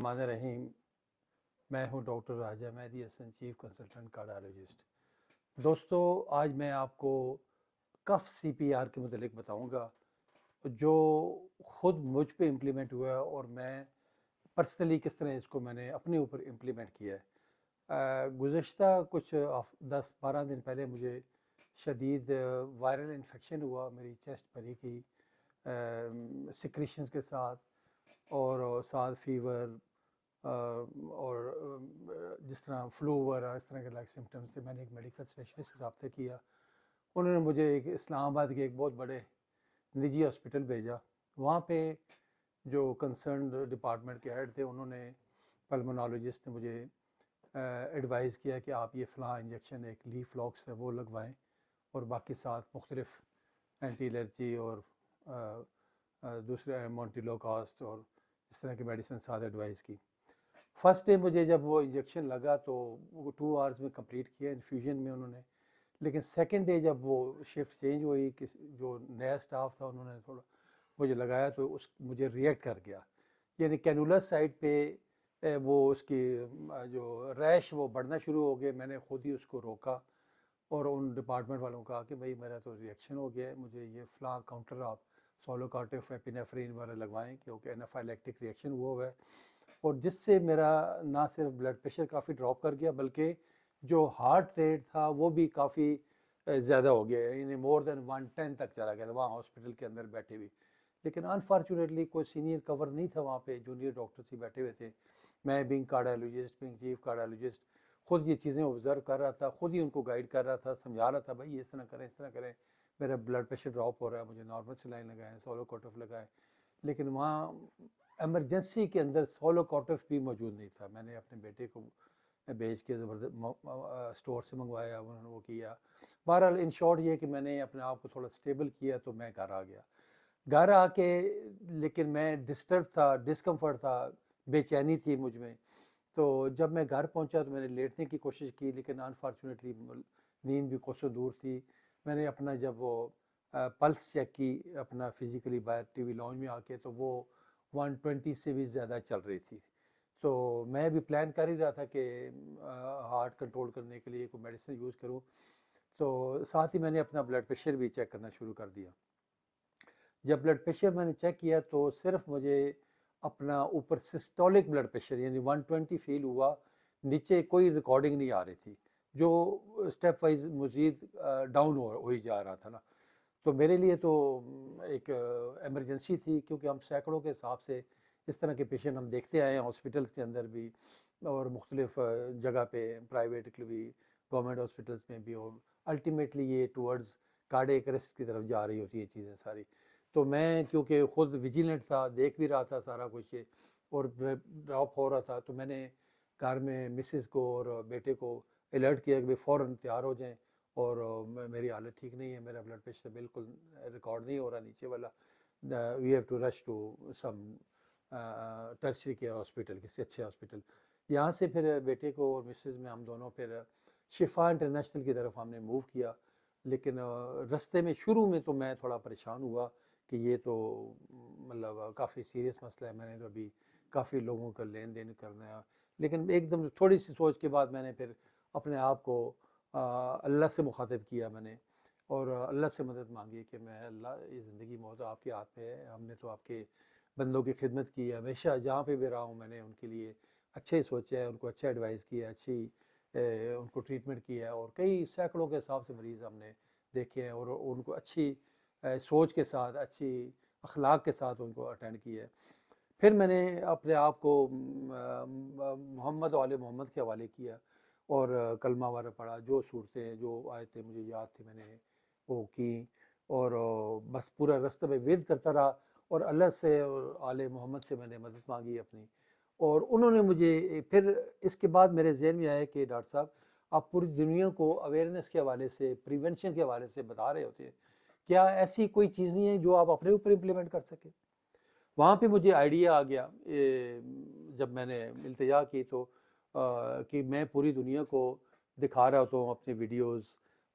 الرحمن الرحیم، میں ہوں ڈاکٹر راجہ مہدی حسن، چیف کنسلٹنٹ کارڈیالوجسٹ۔ دوستو، آج میں آپ کو کف سی پی آر کے متعلق بتاؤں گا جو خود مجھ پہ امپلیمنٹ ہوا ہے اور میں پرسنلی کس طرح اس کو میں نے اپنے اوپر امپلیمنٹ کیا ہے۔ گزشتہ کچھ 10-12 دن پہلے مجھے شدید وائرل انفیکشن ہوا، میری چیسٹ بھری گئی سیکریشنز کے ساتھ، اور ساتھ فیور اور جس طرح فلو وغیرہ اس طرح کے لائک سمٹمز تھے۔ میں نے ایک میڈیکل اسپیشلسٹ سے رابطہ کیا، انہوں نے مجھے ایک اسلام آباد کے ایک بہت بڑے نجی ہاسپٹل بھیجا۔ وہاں پہ جو کنسرنڈ ڈپارٹمنٹ کے ہیڈ تھے، انہوں نے پلمونالوجسٹ نے مجھے ایڈوائز کیا کہ آپ یہ فلاں انجیکشن ایک لیف لاکس ہے وہ لگوائیں، اور باقی ساتھ مختلف اینٹی الرجی اور دوسرے مونٹیلوکاسٹ اور اس طرح کی میڈیسن ساتھ ایڈوائز کی۔ فرسٹ ڈے مجھے جب وہ انجیکشن لگا تو وہ 2 آورز میں کمپلیٹ کیا انفیوژن میں انہوں نے، لیکن سیکنڈ ڈے جب وہ شفٹ چینج ہوئی، جو نیا اسٹاف تھا انہوں نے تھوڑا مجھے لگایا تو مجھے ریئیکٹ کر گیا، یعنی کینولر سائڈ پہ وہ اس کی جو ریش وہ بڑھنا شروع ہو گئے۔ میں نے خود ہی اس کو روکا اور ان ڈپارٹمنٹ والوں کو کہا کہ بھائی میرا تو ریئیکشن ہو گیا ہے، مجھے یہ فلاں کاؤنٹر آپ سولوکارٹف ایپینیفرین وغیرہ لگوائیں کیونکہ انافائلیکٹک ریئیکشن ہوا ہے، اور جس سے میرا نہ صرف بلڈ پریشر کافی ڈراپ کر گیا بلکہ جو ہارٹ ریٹ تھا وہ بھی کافی زیادہ ہو گیا، یعنی مور دین 110 تک چلا گیا تھا وہاں ہاسپٹل کے اندر بیٹھے ہوئی۔ لیکن انفارچونیٹلی کوئی سینئر کور نہیں تھا وہاں پہ، جونیئر ڈاکٹرس ہی بیٹھے ہوئے تھے۔ میں being cardiologist, being chief cardiologist, خود یہ چیزیں آبزرو کر رہا تھا، خود ہی ان کو گائیڈ کر رہا تھا، سمجھا رہا تھا بھائی اس طرح کریں، اس طرح کریں، میرا بلڈ پریشر ڈراپ ہو رہا ہے، مجھے نارمل سلائن لگائیں، سولوکارٹف لگائیں۔ لیکن وہاں ایمرجنسی کے اندر سولوکارٹف بھی موجود نہیں تھا۔ میں نے اپنے بیٹے کو بھیج کے زبردست اسٹور سے منگوایا، انہوں نے وہ کیا۔ بہرحال ان شارٹ یہ کہ میں نے اپنے آپ کو تھوڑا اسٹیبل کیا تو میں گھر آ گیا۔ گھر آ کے لیکن میں ڈسٹرب تھا، ڈسکمفرٹ تھا، بے چینی تھی مجھ میں۔ تو جب میں گھر پہنچا تو میں نے لیٹنے کی کوشش کی، لیکن انفارچونیٹلی نیند بھی کوسوں دور تھی۔ میں نے اپنا جب وہ پلس چیک کی اپنا فزیکلی باہر ٹی وی لاؤنج میں آ کے تو وہ 120 سے بھی زیادہ چل رہی تھی۔ تو میں بھی پلان کر ہی رہا تھا کہ ہارٹ کنٹرول کرنے کے لیے کوئی میڈیسن یوز کروں، تو ساتھ ہی میں نے اپنا بلڈ پریشر بھی چیک کرنا شروع کر دیا۔ جب بلڈ پریشر میں نے چیک کیا تو صرف مجھے اپنا اوپر سسٹولک بلڈ پریشر یعنی 120 فیل ہوا، نیچے کوئی ریکارڈنگ نہیں آ رہی تھی، جو اسٹیپ وائز مزید ڈاؤن ہوئی جا رہا تھا نا۔ تو میرے لیے تو ایک ایمرجنسی تھی، کیونکہ ہم سینکڑوں کے حساب سے اس طرح کے پیشنٹ ہم دیکھتے آئے ہیں ہاسپٹلس کے اندر بھی اور مختلف جگہ پہ، پرائیویٹ بھی، گورنمنٹ ہاسپٹلس میں بھی، اور الٹیمیٹلی یہ ٹورڈز کارڈیک اریسٹ کی طرف جا رہی ہوتی ہے چیزیں ساری۔ تو میں کیونکہ خود ویجیلنٹ تھا، دیکھ بھی رہا تھا سارا کچھ یہ، اور ڈراپ ہو رہا تھا، تو میں نے گھر میں مسز کو اور بیٹے کو الرٹ کیا کہ فوراً تیار ہو جائیں، اور میری حالت ٹھیک نہیں ہے، میرا بلڈ پریشر بالکل ریکارڈ نہیں ہو رہا نیچے والا، we have to rush to some tertiary care hospital, کسی اچھے ہاسپٹل۔ یہاں سے پھر بیٹے کو اور مسز میں ہم دونوں پھر شفا انٹرنیشنل کی طرف ہم نے موو کیا۔ لیکن رستے میں شروع میں تو میں تھوڑا پریشان ہوا کہ یہ تو مطلب کافی سیریس مسئلہ ہے، میں نے تو ابھی کافی لوگوں کا لین دین کرنا ہے، لیکن ایک دم تھوڑی سی سوچ کے بعد میں نے پھر اپنے آپ کو اللہ سے مخاطب کیا میں نے، اور اللہ سے مدد مانگی کہ میں اللہ، یہ زندگی موت آپ کے ہاتھ میں ہے، ہم نے تو آپ کے بندوں کی خدمت کی ہے، ہمیشہ جہاں پہ بھی رہا ہوں میں نے ان کے لیے اچھے ہی سوچا ہے، ان کو اچھا ایڈوائز کیا ہے، اچھی ان کو ٹریٹمنٹ کیا ہے، اور کئی سینکڑوں کے حساب سے مریض ہم نے دیکھے ہیں، اور ان کو اچھی سوچ کے ساتھ، اچھی اخلاق کے ساتھ ان کو اٹینڈ کیا ہے۔ پھر میں نے اپنے آپ کو محمد و آل محمد کے حوالے کیا اور کلمہ وغیرہ پڑھا، جو صورتیں جو آیتیں مجھے یاد تھی میں نے وہ کی، اور بس پورا رستہ میں ورد کرتا رہا، اور اللہ سے اور آل محمد سے میں نے مدد مانگی اپنی، اور انہوں نے مجھے پھر اس کے بعد میرے ذہن میں آیا کہ ڈاکٹر صاحب آپ پوری دنیا کو اویئرنیس کے حوالے سے، پریونشن کے حوالے سے بتا رہے ہوتے ہیں، کیا ایسی کوئی چیز نہیں ہے جو آپ اپنے اوپر امپلیمنٹ کر سکیں؟ وہاں پہ مجھے آئیڈیا آ گیا جب میں نے التجا کی تو کہ میں پوری دنیا کو دکھا رہا ہوتا ہوں اپنے ویڈیوز،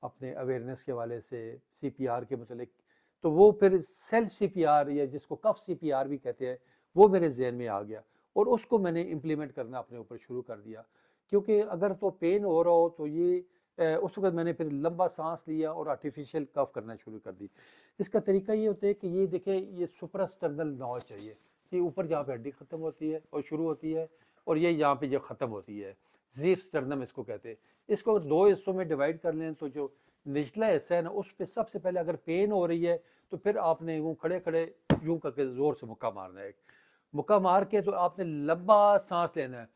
اپنے اویئرنیس کے حوالے سے، سی پی آر کے متعلق، تو وہ پھر سیلف سی پی آر یا جس کو کف سی پی آر بھی کہتے ہیں وہ میرے ذہن میں آ گیا، اور اس کو میں نے امپلیمنٹ کرنا اپنے اوپر شروع کر دیا، کیونکہ اگر تو پین ہو رہا ہو تو یہ اس وقت میں نے پھر لمبا سانس لیا اور آرٹیفیشیل کف کرنا شروع کر دی۔ اس کا طریقہ یہ ہوتا ہے کہ یہ دیکھیں، یہ سپراسٹرنل نوچ ہے، یہ اوپر جہاں پہ ہڈی ختم ہوتی ہے اور شروع ہوتی ہے، اور یہ یہاں پہ جو ختم ہوتی ہے، زیف سٹرنم اس کو کہتے ہیں۔ اس کو دو حصوں میں ڈیوائڈ کر لیں تو جو نچلا حصہ ہے نا، اس پہ سب سے پہلے اگر پین ہو رہی ہے تو پھر آپ نے یوں کھڑے کھڑے یوں کر کے زور سے مکہ مارنا ہے، مکہ مار کے تو آپ نے لمبا سانس لینا ہے،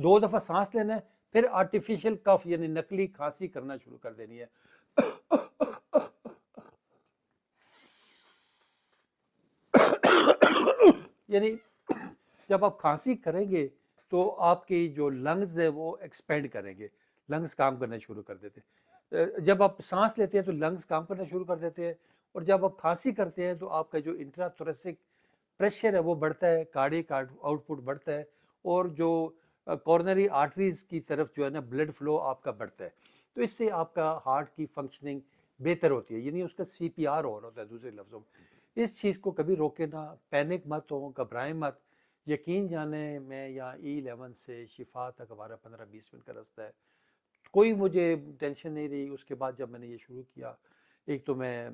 2 دفعہ سانس لینا ہے، پھر آرٹیفیشل کف یعنی نقلی کھانسی کرنا شروع کر دینی ہے۔ یعنی جب آپ کھانسی کریں گے تو آپ کی جو لنگز ہے وہ ایکسپینڈ کریں گے، لنگز کام کرنا شروع کر دیتے ہیں۔ جب آپ سانس لیتے ہیں تو لنگز کام کرنا شروع کر دیتے ہیں، اور جب آپ کھانسی کرتے ہیں تو آپ کا جو انٹرا تھوریسک پریشر ہے وہ بڑھتا ہے، کارڈیک آؤٹ پٹ بڑھتا ہے، اور جو کورنری آرٹریز کی طرف جو ہے نا بلڈ فلو آپ کا بڑھتا ہے، تو اس سے آپ کا ہارٹ کی فنکشننگ بہتر ہوتی ہے، یعنی اس کا سی پی آر ہوتا ہے دوسرے لفظوں میں۔ اس چیز کو کبھی روکے نہ، پینک مت ہو، گھبرائیں مت، یقین جانیں میں یہاں E11 سے شفا تک ہمارا 15-20 منٹ کا رستہ ہے، کوئی مجھے ٹینشن نہیں رہی۔ اس کے بعد جب میں نے یہ شروع کیا، ایک تو میں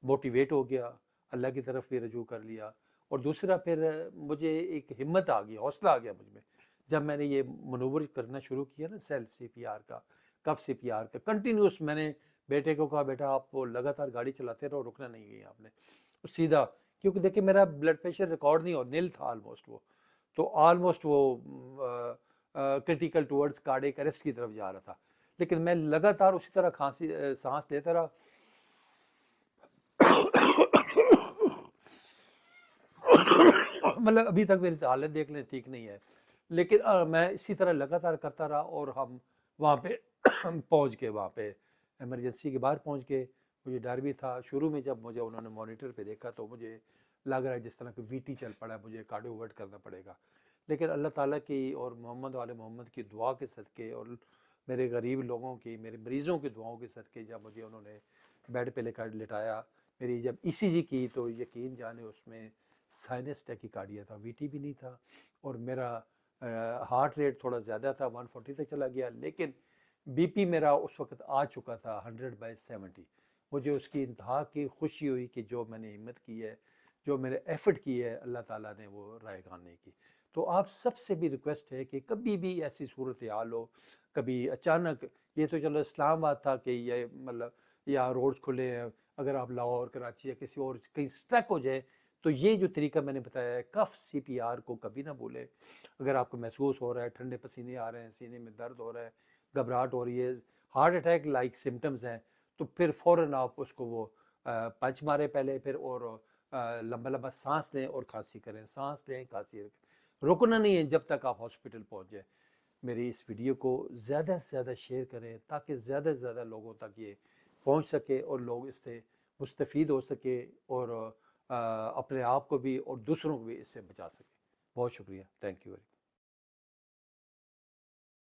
موٹیویٹ ہو گیا، اللہ کی طرف بھی رجوع کر لیا، اور دوسرا پھر مجھے ایک ہمت آ گئی، حوصلہ آ گیا مجھ میں، جب میں نے یہ منور کرنا شروع کیا نا، سیلف سی پی آر کا، کف سی پی آر کا کنٹینیوس۔ میں نے بیٹے کو کہا بیٹا آپ وہ لگاتار گاڑی چلاتے رہو، رکنا نہیں ہے آپ نے سیدھا، کیونکہ دیکھیں میرا بلڈ پریشر ریکارڈ نہیں ہو، نیل تھا آلموسٹ، وہ تو آلموسٹ وہ کرٹیکل ٹورڈز کارڈیک اریسٹ کی طرف جا رہا تھا، لیکن میں لگاتار اسی طرح کھانسی سانس لیتا رہا۔ مطلب ابھی تک میری حالت دیکھ لیں ٹھیک نہیں ہے، لیکن میں اسی طرح لگاتار کرتا رہا، اور ہم وہاں پہ پہنچ گئے، وہاں پہ ایمرجنسی کے باہر پہنچ گئے۔ مجھے ڈر بھی تھا شروع میں، جب مجھے انہوں نے مانیٹر پہ دیکھا تو مجھے لگ رہا ہے جس طرح کہ وی ٹی چل پڑا ہے، مجھے کارڈیو ورٹ کرنا پڑے گا، لیکن اللہ تعالیٰ کی اور محمد وال محمد کی دعا کے صدقے، اور میرے غریب لوگوں کی، میرے مریضوں کی دعاؤں کے صدقے، جب مجھے انہوں نے بیڈ پہ لے کر لٹایا، میری جب ای سی جی کی تو یقین جانے اس میں سائنس ٹیکیکارڈیا تھا، وی ٹی بھی نہیں تھا، اور میرا ہارٹ ریٹ تھوڑا زیادہ تھا، 140 تک چلا گیا، لیکن بی پی میرا اس وقت آ چکا تھا 100/70۔ مجھے اس کی انتہا کی خوشی ہوئی کہ جو میں نے ہمت کی ہے، جو میں نے ایفرٹ کی ہے، اللہ تعالیٰ نے وہ رائے گان نہیں کی۔ تو آپ سب سے بھی ریکویسٹ ہے کہ کبھی بھی ایسی صورتحال ہو، کبھی اچانک، یہ تو چلو اسلام آباد تھا کہ یہ مطلب یہاں روڈز کھلے ہیں، اگر آپ لاہور، کراچی یا کسی اور کہیں اسٹرک ہو جائے تو یہ جو طریقہ میں نے بتایا ہے کف سی پی آر کو کبھی نہ بھولے۔ اگر آپ کو محسوس ہو رہا ہے، ٹھنڈے پسینے آ رہے ہیں، سینے میں درد ہو رہا ہے، گھبراہٹ ہو رہی ہے، ہارٹ اٹیک لائک سمٹمز ہیں، تو پھر فوراً آپ اس کو وہ پنچ مارے پہلے، پھر اور لمبا لمبا سانس لیں اور کھانسی کریں، سانس لیں کھانسی رکنا نہیں ہے جب تک آپ ہاسپٹل پہنچ جائیں۔ میری اس ویڈیو کو زیادہ سے زیادہ شیئر کریں تاکہ زیادہ سے زیادہ لوگوں تک یہ پہنچ سکے، اور لوگ اس سے مستفید ہو سکے، اور اپنے آپ کو بھی اور دوسروں کو بھی اس سے بچا سکے۔ بہت شکریہ، تھینک یو ویری